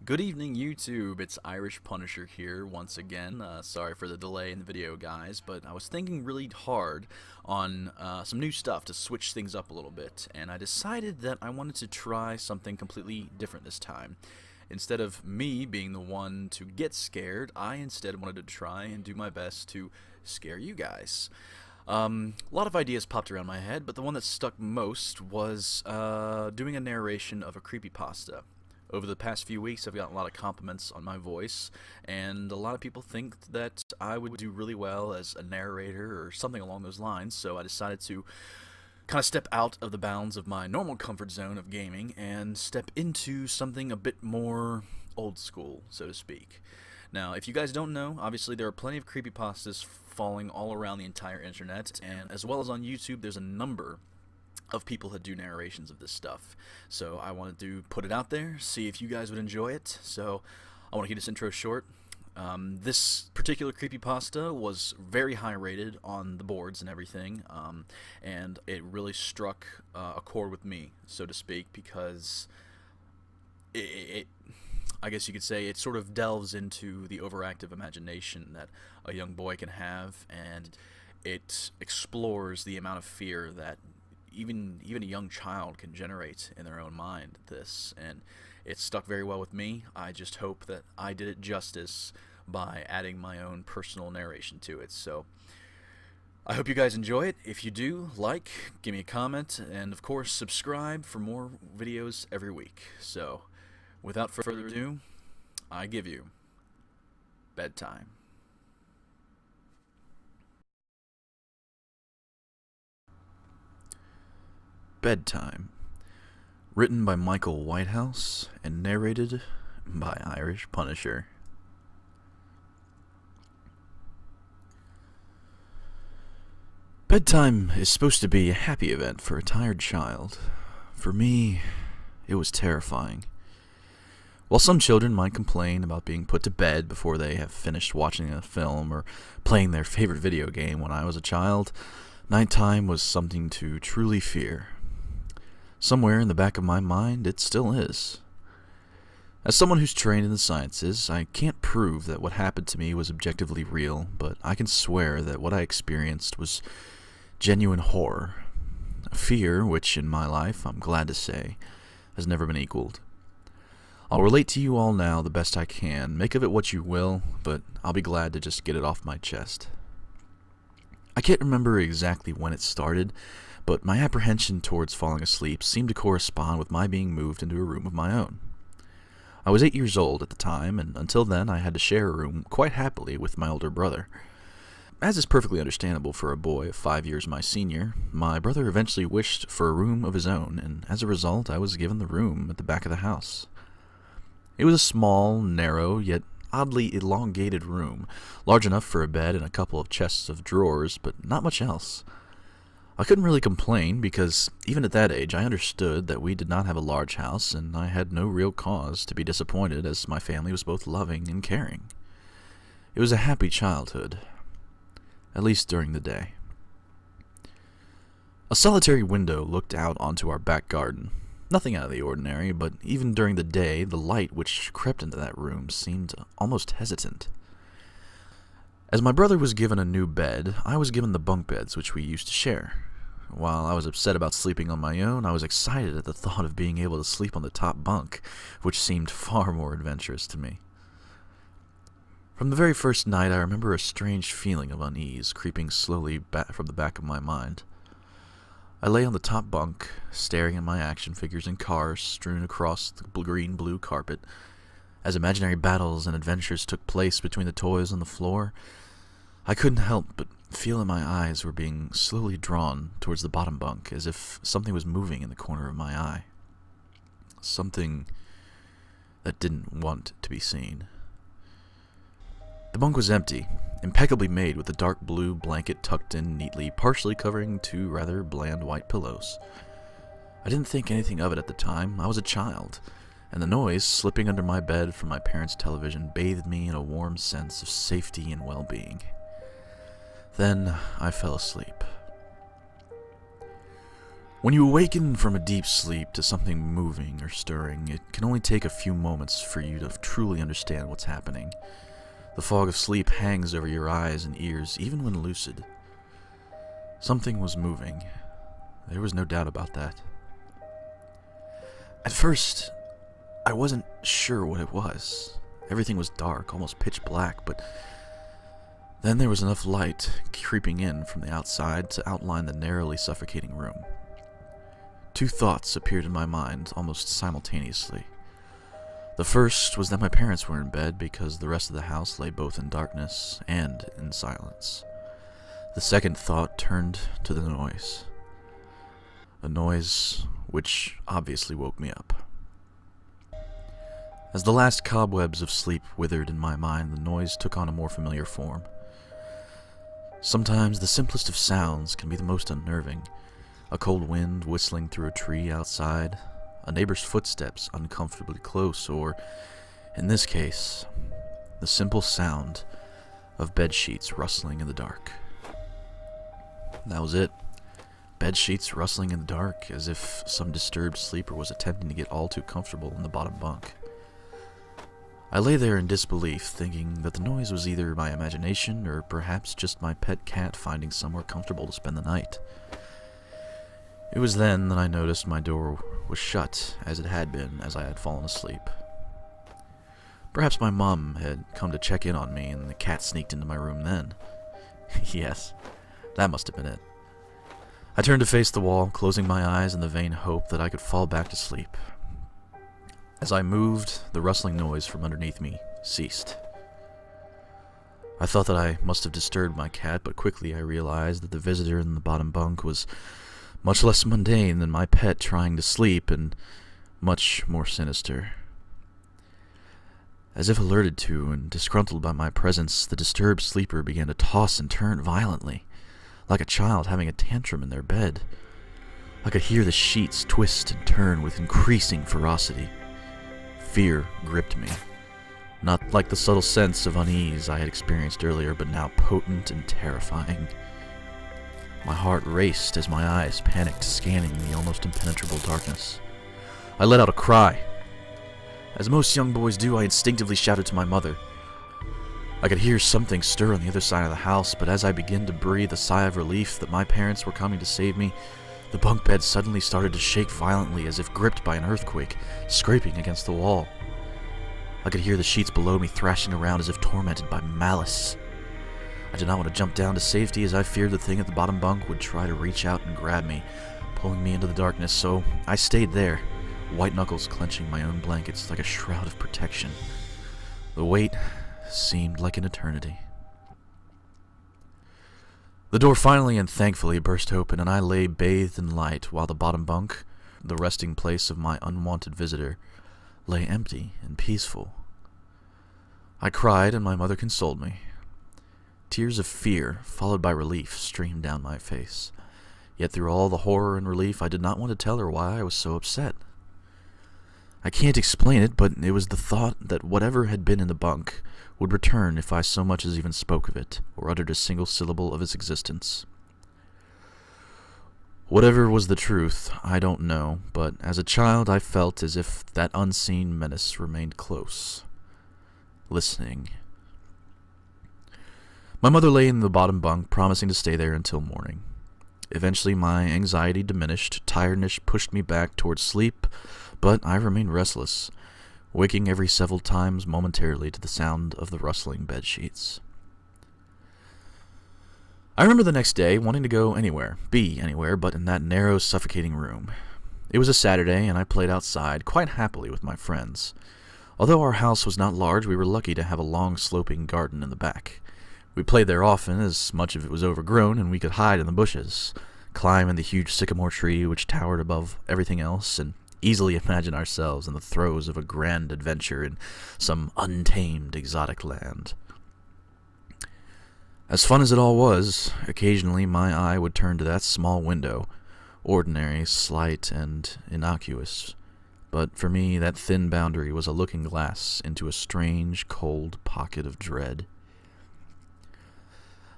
Good evening, YouTube. It's Irish Punisher here once again. Sorry for the delay in the video, guys, but I was thinking really hard on some new stuff to switch things up a little bit, and I decided that I wanted to try something completely different this time. Instead of me being the one to get scared, I instead wanted to try and do my best to scare you guys. A lot of ideas popped around my head, but the one that stuck most was doing a narration of a creepypasta. Over the past few weeks, I've gotten a lot of compliments on my voice, and a lot of people think that I would do really well as a narrator or something along those lines, so I decided to kind of step out of the bounds of my normal comfort zone of gaming and step into something a bit more old school, so to speak. Now, if you guys don't know, obviously there are plenty of creepypastas falling all around the entire internet, and as well as on YouTube, there's a number of people that do narrations of this stuff. So I wanted to put it out there, see if you guys would enjoy it. So I want to keep this intro short. This particular creepypasta was very high rated on the boards and everything, and it really struck a chord with me, so to speak, because I guess you could say it sort of delves into the overactive imagination that a young boy can have, and it explores the amount of fear that even a young child can generate in their own mind. And it stuck very well with me. I just hope that I did it justice by adding my own personal narration to it. So I hope you guys enjoy it. If you do, like, give me a comment, and of course subscribe for more videos every week. So without further ado, I give you Bedtime. Bedtime, written by Michael Whitehouse and narrated by Irish Punisher. Bedtime is supposed to be a happy event for a tired child. For me, it was terrifying. While some children might complain about being put to bed before they have finished watching a film or playing their favorite video game when I was a child, nighttime was something to truly fear. Somewhere in the back of my mind, it still is. As someone who's trained in the sciences, I can't prove that what happened to me was objectively real, but I can swear that what I experienced was genuine horror. A fear which, in my life, I'm glad to say, has never been equaled. I'll relate to you all now the best I can. Make of it what you will, but I'll be glad to just get it off my chest. I can't remember exactly when it started, but my apprehension towards falling asleep seemed to correspond with my being moved into a room of my own. I was 8 years old at the time, and until then I had to share a room quite happily with my older brother. As is perfectly understandable for a boy of 5 years my senior, my brother eventually wished for a room of his own, and as a result I was given the room at the back of the house. It was a small, narrow, yet oddly elongated room, large enough for a bed and a couple of chests of drawers, but not much else. I couldn't really complain because, even at that age, I understood that we did not have a large house, and I had no real cause to be disappointed as my family was both loving and caring. It was a happy childhood, at least during the day. A solitary window looked out onto our back garden. Nothing out of the ordinary, but even during the day, the light which crept into that room seemed almost hesitant. As my brother was given a new bed, I was given the bunk beds which we used to share. While I was upset about sleeping on my own, I was excited at the thought of being able to sleep on the top bunk, which seemed far more adventurous to me. From the very first night, I remember a strange feeling of unease creeping slowly back from the back of my mind. I lay on the top bunk, staring at my action figures and cars strewn across the green-blue carpet. As imaginary battles and adventures took place between the toys on the floor, I couldn't help but feel that my eyes were being slowly drawn towards the bottom bunk, as if something was moving in the corner of my eye. Something that didn't want to be seen. The bunk was empty, impeccably made with a dark blue blanket tucked in neatly, partially covering two rather bland white pillows. I didn't think anything of it at the time. I was a child, and the noise slipping under my bed from my parents' television bathed me in a warm sense of safety and well-being. Then I fell asleep. When you awaken from a deep sleep to something moving or stirring, it can only take a few moments for you to truly understand what's happening. The fog of sleep hangs over your eyes and ears, even when lucid. Something was moving. There was no doubt about that. At first, I wasn't sure what it was. Everything was dark, almost pitch black, but then there was enough light creeping in from the outside to outline the narrowly suffocating room. Two thoughts appeared in my mind almost simultaneously. The first was that my parents were in bed because the rest of the house lay both in darkness and in silence. The second thought turned to the noise. A noise which obviously woke me up. As the last cobwebs of sleep withered in my mind, the noise took on a more familiar form. Sometimes the simplest of sounds can be the most unnerving. A cold wind whistling through a tree outside, a neighbor's footsteps uncomfortably close, or, in this case, the simple sound of bedsheets rustling in the dark. That was it. Bedsheets rustling in the dark, as if some disturbed sleeper was attempting to get all too comfortable in the bottom bunk. I lay there in disbelief, thinking that the noise was either my imagination or perhaps just my pet cat finding somewhere comfortable to spend the night. It was then that I noticed my door was shut, as it had been as I had fallen asleep. Perhaps my mom had come to check in on me and the cat sneaked into my room then. Yes, that must have been it. I turned to face the wall, closing my eyes in the vain hope that I could fall back to sleep. As I moved, the rustling noise from underneath me ceased. I thought that I must have disturbed my cat, but quickly I realized that the visitor in the bottom bunk was much less mundane than my pet trying to sleep, and much more sinister. As if alerted to and disgruntled by my presence, the disturbed sleeper began to toss and turn violently, like a child having a tantrum in their bed. I could hear the sheets twist and turn with increasing ferocity. Fear gripped me, not like the subtle sense of unease I had experienced earlier, but now potent and terrifying. My heart raced as my eyes panicked, scanning the almost impenetrable darkness. I let out a cry. As most young boys do, I instinctively shouted to my mother. I could hear something stir on the other side of the house, but as I began to breathe a sigh of relief that my parents were coming to save me, the bunk bed suddenly started to shake violently as if gripped by an earthquake, scraping against the wall. I could hear the sheets below me thrashing around as if tormented by malice. I did not want to jump down to safety, as I feared the thing at the bottom bunk would try to reach out and grab me, pulling me into the darkness, so I stayed there, white knuckles clenching my own blankets like a shroud of protection. The wait seemed like an eternity. The door finally and thankfully burst open, and I lay bathed in light while the bottom bunk, the resting place of my unwanted visitor, lay empty and peaceful. I cried, and my mother consoled me. Tears of fear, followed by relief, streamed down my face. Yet through all the horror and relief, I did not want to tell her why I was so upset. I can't explain it, but it was the thought that whatever had been in the bunk would return if I so much as even spoke of it, or uttered a single syllable of its existence. Whatever was the truth, I don't know, but as a child I felt as if that unseen menace remained close, listening. My mother lay in the bottom bunk, promising to stay there until morning. Eventually my anxiety diminished, tiredness pushed me back towards sleep, but I remained restless, waking every several times momentarily to the sound of the rustling bedsheets. I remember the next day wanting to go anywhere, be anywhere, but in that narrow, suffocating room. It was a Saturday, and I played outside quite happily with my friends. Although our house was not large, we were lucky to have a long, sloping garden in the back. We played there often, as much of it was overgrown, and we could hide in the bushes, climb in the huge sycamore tree which towered above everything else, and easily imagine ourselves in the throes of a grand adventure in some untamed exotic land. As fun as it all was, occasionally my eye would turn to that small window, ordinary, slight, and innocuous, but for me that thin boundary was a looking glass into a strange, cold pocket of dread.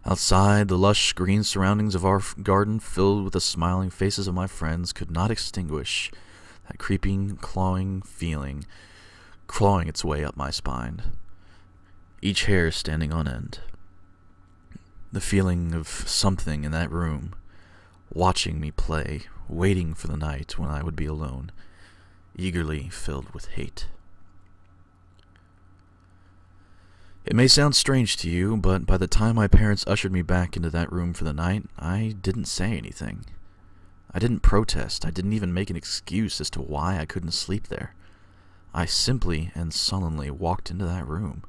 Outside, the lush green surroundings of our garden, filled with the smiling faces of my friends, could not extinguish that creeping, clawing feeling clawing its way up my spine, each hair standing on end. The feeling of something in that room, watching me play, waiting for the night when I would be alone, eagerly filled with hate. It may sound strange to you, but by the time my parents ushered me back into that room for the night, I didn't say anything. I didn't protest. I didn't even make an excuse as to why I couldn't sleep there. I simply and sullenly walked into that room,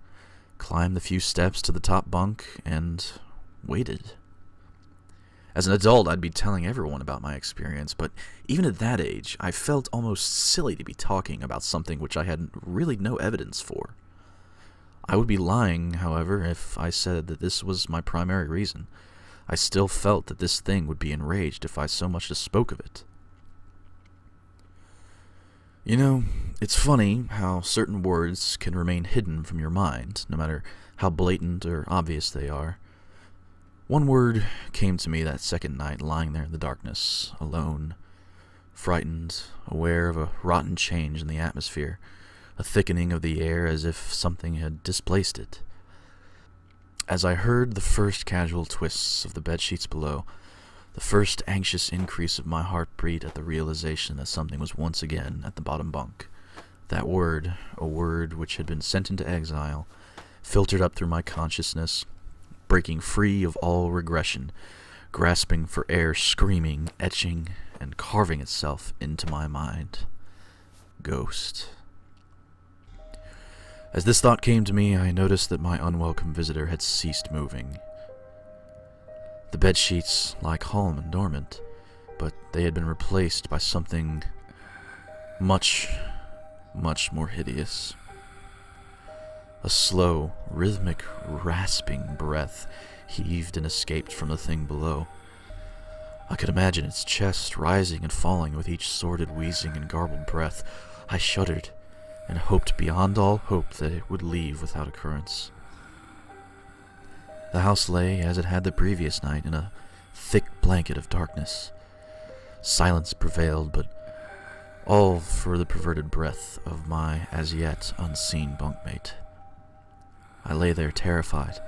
climbed the few steps to the top bunk, and waited. As an adult, I'd be telling everyone about my experience, but even at that age, I felt almost silly to be talking about something which I had really no evidence for. I would be lying, however, if I said that this was my primary reason. I still felt that this thing would be enraged if I so much as spoke of it. You know, it's funny how certain words can remain hidden from your mind, no matter how blatant or obvious they are. One word came to me that second night, lying there in the darkness, alone, frightened, aware of a rotten change in the atmosphere, a thickening of the air as if something had displaced it. As I heard the first casual twists of the bedsheets below, the first anxious increase of my heartbeat at the realization that something was once again at the bottom bunk, that word, a word which had been sent into exile, filtered up through my consciousness, breaking free of all regression, grasping for air, screaming, etching, and carving itself into my mind. Ghost. As this thought came to me, I noticed that my unwelcome visitor had ceased moving. The bedsheets lie calm and dormant, but they had been replaced by something much, much more hideous. A slow, rhythmic, rasping breath heaved and escaped from the thing below. I could imagine its chest rising and falling with each sordid wheezing and garbled breath. I shuddered, and hoped beyond all hope that it would leave without occurrence. The house lay as it had the previous night, in a thick blanket of darkness. Silence prevailed, but all for the perverted breath of my as yet unseen bunkmate. I lay there terrified.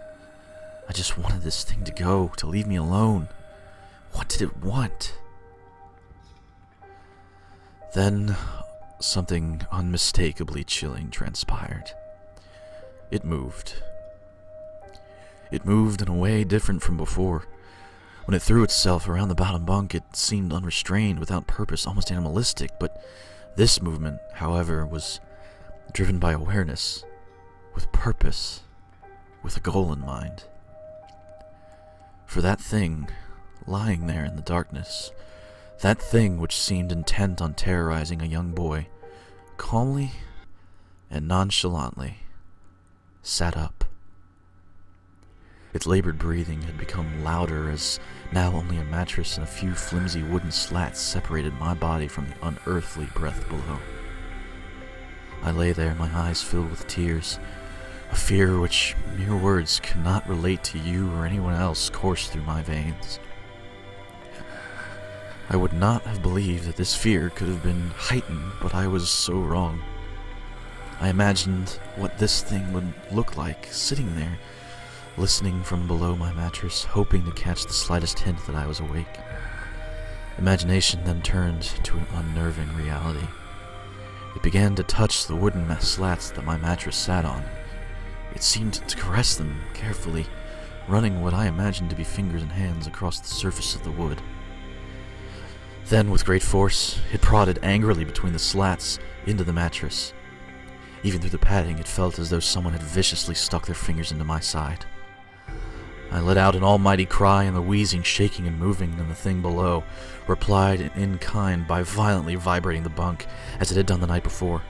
I just wanted this thing to go, to leave me alone. What did it want? Then something unmistakably chilling transpired. It moved. It moved in a way different from before. When it threw itself around the bottom bunk, it seemed unrestrained, without purpose, almost animalistic. But this movement, however, was driven by awareness, with purpose, with a goal in mind. For that thing, lying there in the darkness, that thing which seemed intent on terrorizing a young boy, calmly and nonchalantly sat up. Its labored breathing had become louder as now only a mattress and a few flimsy wooden slats separated my body from the unearthly breath below. I lay there, my eyes filled with tears. A fear which mere words could not relate to you or anyone else coursed through my veins. I would not have believed that this fear could have been heightened, but I was so wrong. I imagined what this thing would look like, sitting there, listening from below my mattress, hoping to catch the slightest hint that I was awake. Imagination then turned to an unnerving reality. It began to touch the wooden slats that my mattress sat on. It seemed to caress them carefully, running what I imagined to be fingers and hands across the surface of the wood. Then, with great force, it prodded angrily between the slats into the mattress. Even through the padding, it felt as though someone had viciously stuck their fingers into my side. I let out an almighty cry, and the wheezing, shaking, and moving in the thing below replied in kind by violently vibrating the bunk, as it had done the night before.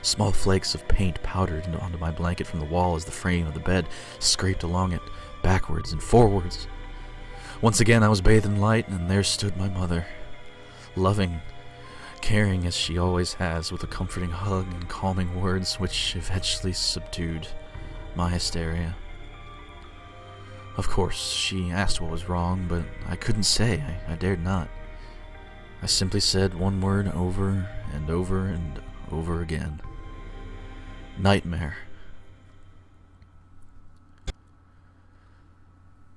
Small flakes of paint powdered onto my blanket from the wall as the frame of the bed scraped along it, backwards and forwards. Once again I was bathed in light, and there stood my mother, loving, caring as she always has, with a comforting hug and calming words which eventually subdued my hysteria. Of course, she asked what was wrong, but I couldn't say. I dared not. I simply said one word over and over and over again. Nightmare.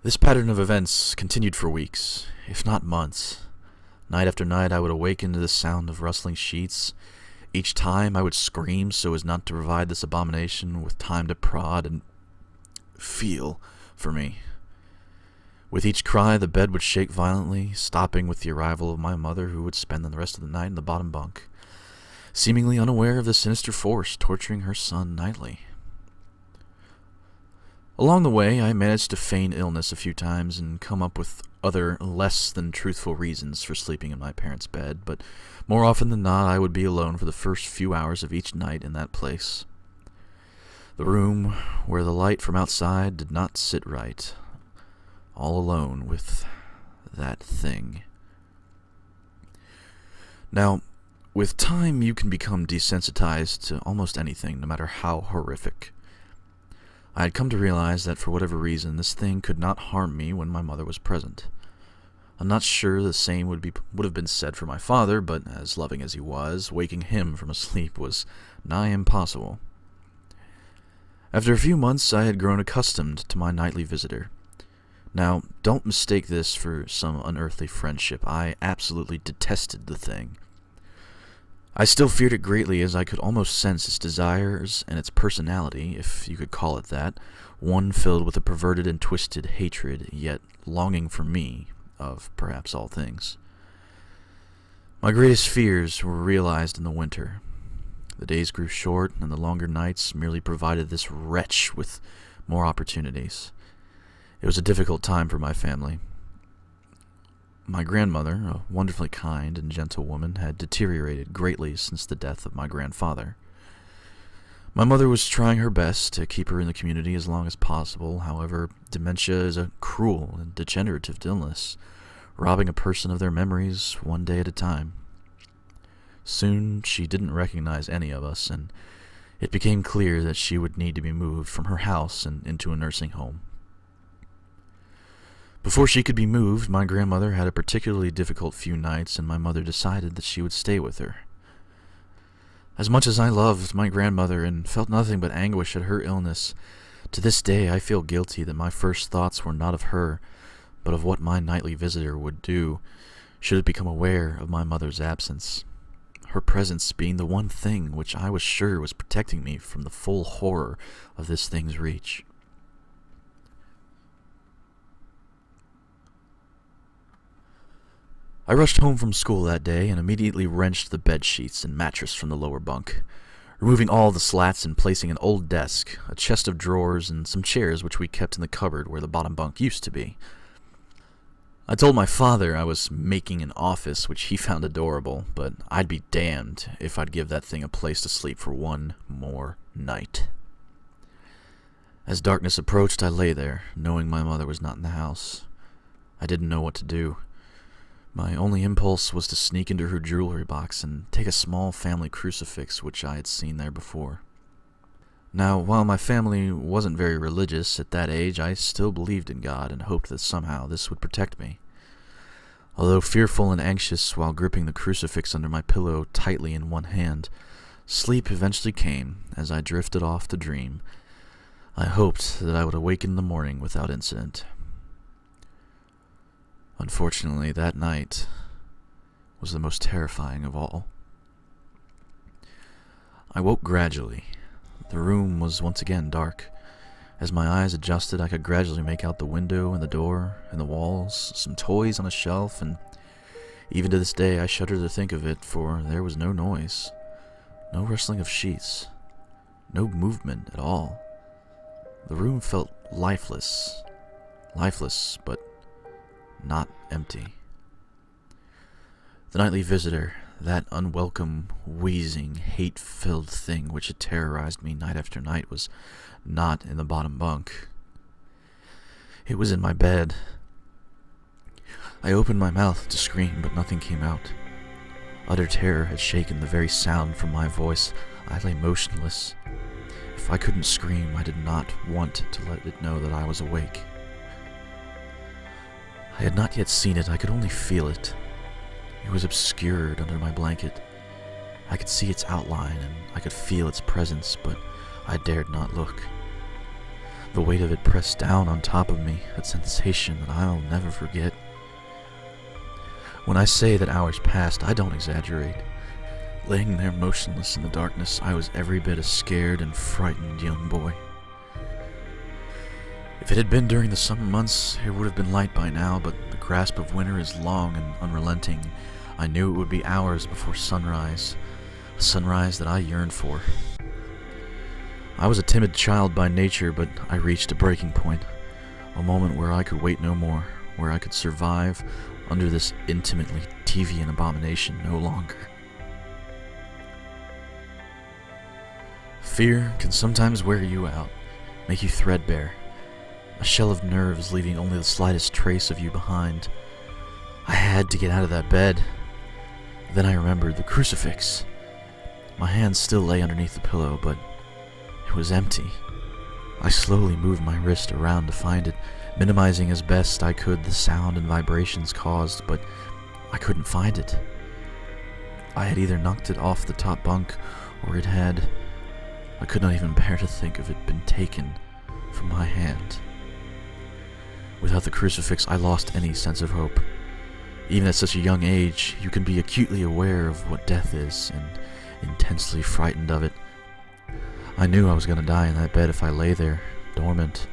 This pattern of events continued for weeks, if not months. Night after night I would awaken to the sound of rustling sheets. Each time I would scream so as not to provide this abomination with time to prod and feel for me. With each cry, the bed would shake violently, stopping with the arrival of my mother, who would spend the rest of the night in the bottom bunk, seemingly unaware of the sinister force torturing her son nightly. Along the way, I managed to feign illness a few times and come up with other less than truthful reasons for sleeping in my parents' bed, but more often than not, I would be alone for the first few hours of each night in that place. The room where the light from outside did not sit right, all alone with that thing. Now, with time, you can become desensitized to almost anything, no matter how horrific. I had come to realize that for whatever reason, this thing could not harm me when my mother was present. I'm not sure the same would have been said for my father, but as loving as he was, waking him from a sleep was nigh impossible. After a few months, I had grown accustomed to my nightly visitor. Now, don't mistake this for some unearthly friendship. I absolutely detested the thing. I still feared it greatly, as I could almost sense its desires and its personality, if you could call it that, one filled with a perverted and twisted hatred, yet longing for me, of perhaps all things. My greatest fears were realized in the winter. The days grew short, and the longer nights merely provided this wretch with more opportunities. It was a difficult time for my family. My grandmother, a wonderfully kind and gentle woman, had deteriorated greatly since the death of my grandfather. My mother was trying her best to keep her in the community as long as possible. However, dementia is a cruel and degenerative illness, robbing a person of their memories one day at a time. Soon, she didn't recognize any of us, and it became clear that she would need to be moved from her house and into a nursing home. Before she could be moved, my grandmother had a particularly difficult few nights, and my mother decided that she would stay with her. As much as I loved my grandmother and felt nothing but anguish at her illness, to this day I feel guilty that my first thoughts were not of her, but of what my nightly visitor would do should it become aware of my mother's absence, her presence being the one thing which I was sure was protecting me from the full horror of this thing's reach. I rushed home from school that day and immediately wrenched the bed sheets and mattress from the lower bunk, removing all the slats and placing an old desk, a chest of drawers, and some chairs which we kept in the cupboard where the bottom bunk used to be. I told my father I was making an office, which he found adorable, but I'd be damned if I'd give that thing a place to sleep for one more night. As darkness approached, I lay there, knowing my mother was not in the house. I didn't know what to do. My only impulse was to sneak into her jewelry box and take a small family crucifix which I had seen there before. Now, while my family wasn't very religious at that age, I still believed in God and hoped that somehow this would protect me. Although fearful and anxious while gripping the crucifix under my pillow tightly in one hand, sleep eventually came as I drifted off to dream. I hoped that I would awaken in the morning without incident. Unfortunately, that night was the most terrifying of all. I woke gradually. The room was once again dark. As my eyes adjusted, I could gradually make out the window and the door and the walls, some toys on a shelf, and even to this day I shudder to think of it, for there was no noise, no rustling of sheets, no movement at all. The room felt lifeless, but not empty. The nightly visitor, that unwelcome, wheezing, hate-filled thing which had terrorized me night after night, was not in the bottom bunk. It was in my bed. I opened my mouth to scream, but nothing came out. Utter terror had shaken the very sound from my voice. I lay motionless. If I couldn't scream, I did not want to let it know that I was awake. I had not yet seen it, I could only feel it. It was obscured under my blanket. I could see its outline and I could feel its presence, but I dared not look. The weight of it pressed down on top of me, a sensation that I'll never forget. When I say that hours passed, I don't exaggerate. Laying there motionless in the darkness, I was every bit a scared and frightened young boy. If it had been during the summer months, it would have been light by now, but the grasp of winter is long and unrelenting. I knew it would be hours before sunrise, a sunrise that I yearned for. I was a timid child by nature, but I reached a breaking point, a moment where I could wait no more, where I could survive under this intimately deviant abomination no longer. Fear can sometimes wear you out, make you threadbare, a shell of nerves leaving only the slightest trace of you behind. I had to get out of that bed. Then I remembered the crucifix. My hand still lay underneath the pillow, but it was empty. I slowly moved my wrist around to find it, minimizing as best I could the sound and vibrations caused, but I couldn't find it. I had either knocked it off the top bunk, or it had... I could not even bear to think of it been taken from my hand. Without the crucifix, I lost any sense of hope. Even at such a young age, you can be acutely aware of what death is, and intensely frightened of it. I knew I was going to die in that bed if I lay there, dormant,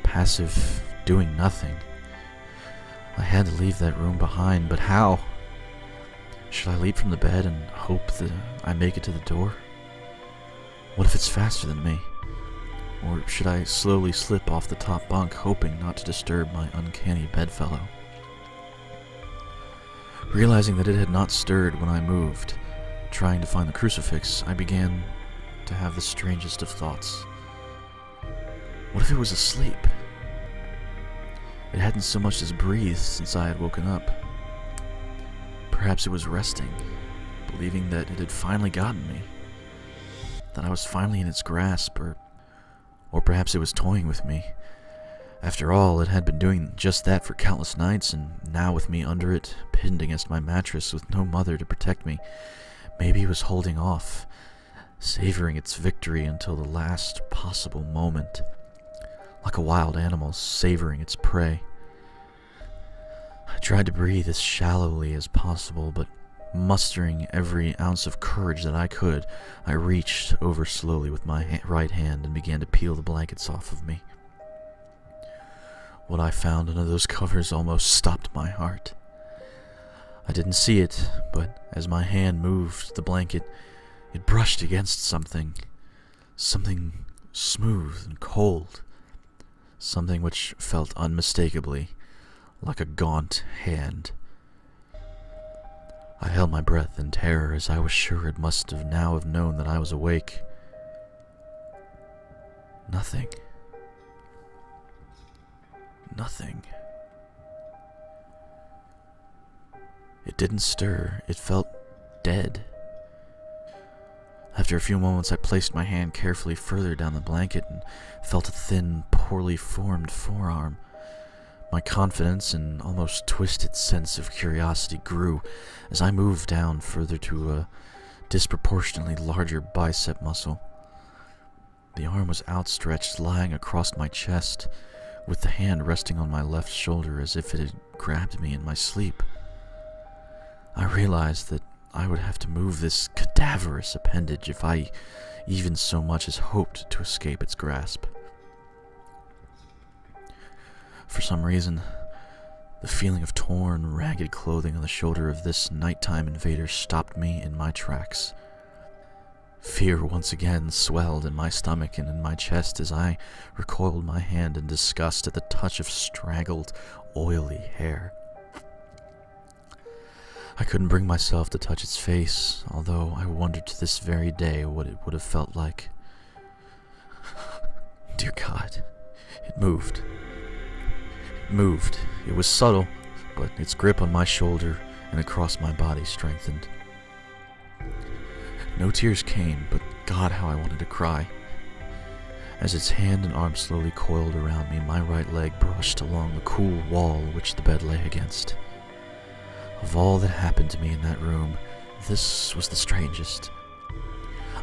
passive, doing nothing. I had to leave that room behind, but how? Should I leap from the bed and hope that I make it to the door? What if it's faster than me? Or should I slowly slip off the top bunk, hoping not to disturb my uncanny bedfellow? Realizing that it had not stirred when I moved, trying to find the crucifix, I began to have the strangest of thoughts. What if it was asleep? It hadn't so much as breathed since I had woken up. Perhaps it was resting, believing that it had finally gotten me, that I was finally in its grasp, or perhaps it was toying with me. After all, it had been doing just that for countless nights, and now with me under it, pinned against my mattress with no mother to protect me, maybe it was holding off, savoring its victory until the last possible moment, like a wild animal savoring its prey. I tried to breathe as shallowly as possible, but mustering every ounce of courage that I could, I reached over slowly with my right hand and began to peel the blankets off of me. What I found under those covers almost stopped my heart. I didn't see it, but as my hand moved the blanket, it brushed against something smooth and cold, something which felt unmistakably like a gaunt hand. I held my breath in terror, as I was sure it must have now have known that I was awake. Nothing. Nothing. It didn't stir. It felt dead. After a few moments, I placed my hand carefully further down the blanket and felt a thin, poorly formed forearm. My confidence and almost twisted sense of curiosity grew as I moved down further to a disproportionately larger bicep muscle. The arm was outstretched, lying across my chest, with the hand resting on my left shoulder as if it had grabbed me in my sleep. I realized that I would have to move this cadaverous appendage if I even so much as hoped to escape its grasp. For some reason, the feeling of torn, ragged clothing on the shoulder of this nighttime invader stopped me in my tracks. Fear once again swelled in my stomach and in my chest as I recoiled my hand in disgust at the touch of straggled, oily hair. I couldn't bring myself to touch its face, although I wondered to this very day what it would have felt like. Dear God, it moved. It moved. It was subtle, but its grip on my shoulder and across my body strengthened. No tears came, but God, how I wanted to cry. As its hand and arm slowly coiled around me, my right leg brushed along the cool wall which the bed lay against. Of all that happened to me in that room, this was the strangest.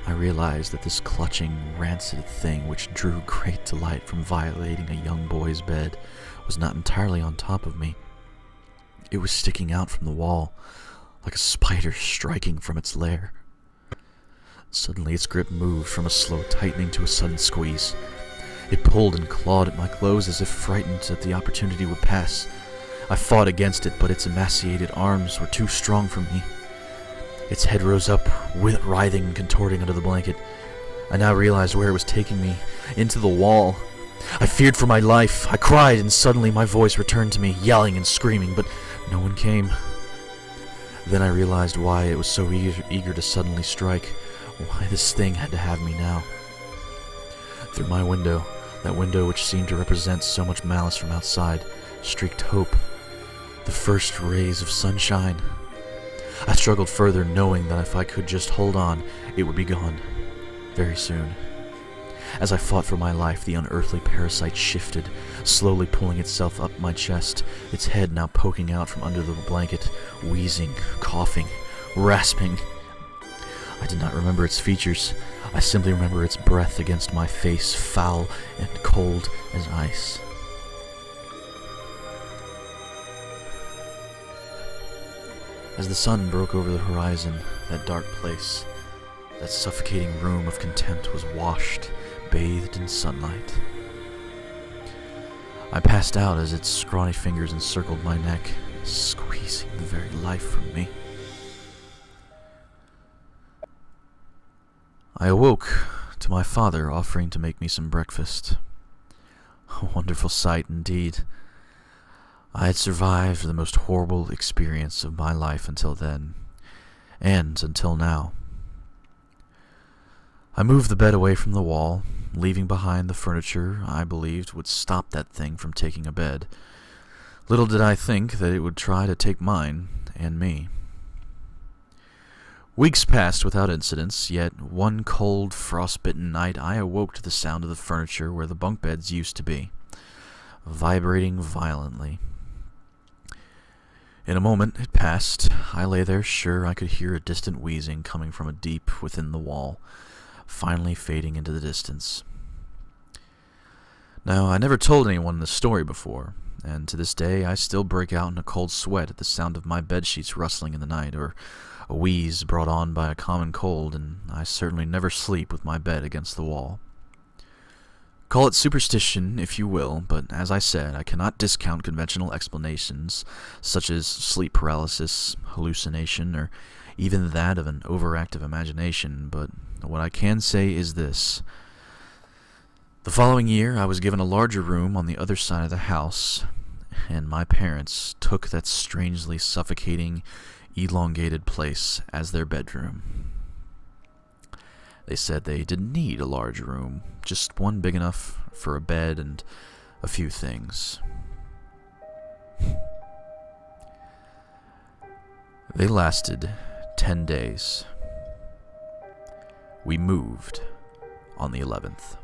I realized that this clutching, rancid thing which drew great delight from violating a young boy's bed was not entirely on top of me. It was sticking out from the wall, like a spider striking from its lair. Suddenly its grip moved from a slow tightening to a sudden squeeze. It pulled and clawed at my clothes as if frightened that the opportunity would pass. I fought against it, but its emaciated arms were too strong for me. Its head rose up, writhing and contorting under the blanket. I now realized where it was taking me, into the wall. I feared for my life. I cried, and suddenly my voice returned to me, yelling and screaming, but no one came. Then I realized why it was so eager to suddenly strike, why this thing had to have me now. Through my window, that window which seemed to represent so much malice from outside, streaked hope, the first rays of sunshine. I struggled further, knowing that if I could just hold on, it would be gone, very soon. As I fought for my life, the unearthly parasite shifted, slowly pulling itself up my chest, its head now poking out from under the blanket, wheezing, coughing, rasping. I did not remember its features. I simply remember its breath against my face, foul and cold as ice. As the sun broke over the horizon, that dark place, that suffocating room of contempt was washed, bathed in sunlight. I passed out as its scrawny fingers encircled my neck, squeezing the very life from me. I awoke to my father offering to make me some breakfast. A wonderful sight indeed. I had survived the most horrible experience of my life until then, and until now. I moved the bed away from the wall, leaving behind the furniture I believed would stop that thing from taking a bed. Little did I think that it would try to take mine and me. Weeks passed without incidents, yet one cold, frost-bitten night I awoke to the sound of the furniture where the bunk beds used to be, vibrating violently. In a moment it passed. I lay there sure I could hear a distant wheezing coming from a deep within the wall, finally fading into the distance. Now, I never told anyone this story before, and to this day I still break out in a cold sweat at the sound of my bedsheets rustling in the night, or a wheeze brought on by a common cold, and I certainly never sleep with my bed against the wall. Call it superstition if you will, but as I said, I cannot discount conventional explanations such as sleep paralysis, hallucination, or even that of an overactive imagination, but what I can say is this. The following year, I was given a larger room on the other side of the house, and my parents took that strangely suffocating, elongated place as their bedroom. They said they didn't need a large room, just one big enough for a bed and a few things. They lasted 10 days. We moved on the 11th.